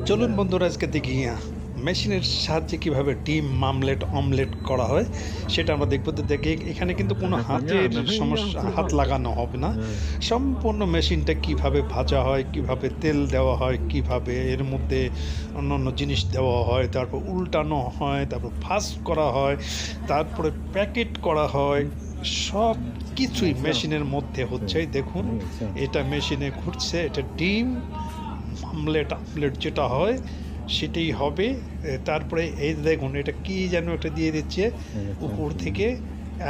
চলুন বন্ধুরা, আজকে দেখি মেশিনের সাহায্যে কীভাবে ডিম অমলেট করা হয় সেটা আমরা দেখব। তো দেখি এখানে কিন্তু কোনো হাতের সমস্যা, হাত লাগানো হবে না। সম্পূর্ণ মেশিনটা কিভাবে ভাজা হয়, কিভাবে তেল দেওয়া হয়, কিভাবে এর মধ্যে অন্য অন্য জিনিস দেওয়া হয়, তারপর উল্টানো হয়, তারপর ভাজ করা হয়, তারপরে প্যাকেট করা হয়, সব কিছুই মেশিনের মধ্যে হচ্ছে। দেখুন, এটা মেশিনে ঘুরছে, এটা ডিম আমলেট যেটা হয় সেটাই হবে। তারপরে এই দেখুন, এটা কি যেন একটা দিয়ে দিচ্ছে উপর থেকে।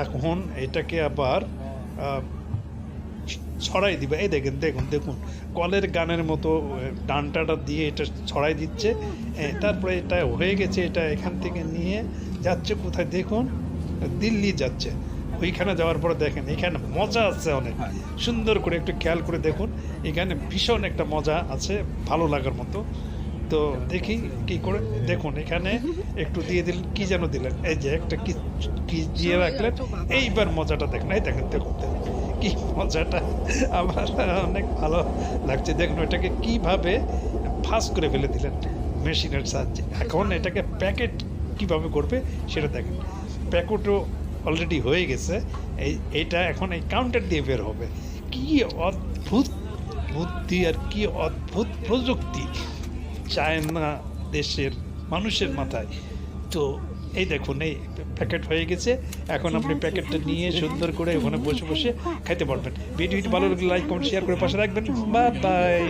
এখন এটাকে আবার ছড়াই দিবে। এই দেখুন দেখুন দেখুন, কলের গানের মতো ডান্টাটা দিয়ে এটা ছড়াই দিচ্ছে। তারপরে এটা হয়ে গেছে। এটা এখান থেকে নিয়ে যাচ্ছে কোথায় দেখুন, দিল্লি যাচ্ছে। ওইখানে যাওয়ার পরে দেখেন এখানে মজা আছে অনেক সুন্দর করে, একটু খেয়াল করে দেখুন। এখানে ভীষণ একটা মজা আছে, ভালো লাগার মতো। তো দেখি কি করে। দেখুন এখানে একটু দিয়ে দিলেন, কি যেন দিলেন, এই যে একটা কি কি দিয়ে রাখলেন। এইবার মজাটা দেখুন, এই দেখেন দেখুন দেখুন কি মজাটা, আমার অনেক ভালো লাগছে। দেখুন এটাকে কিভাবে ফাঁস করে ফেলে দিলেন মেশিনের সাহায্যে। এখন এটাকে প্যাকেট কিভাবে করবে সেটা দেখেন। প্যাকেটও অলরেডি হয়ে গেছে। এইটা এখন এই কাউন্টার দিয়ে বের হবে। কি অদ্ভুত বুদ্ধি আর কি অদ্ভুত প্রযুক্তি চায়না দেশের মানুষের মাথায়। তো এই দেখুন, এই প্যাকেট হয়ে গেছে। এখন আপনি প্যাকেটটা নিয়ে সুন্দর করে ওখানে বসে বসে খাইতে পারবেন। ভিডিওটি ভালো লাগলে লাইক কমেন্ট শেয়ার করে পাশে রাখবেন। Bye bye.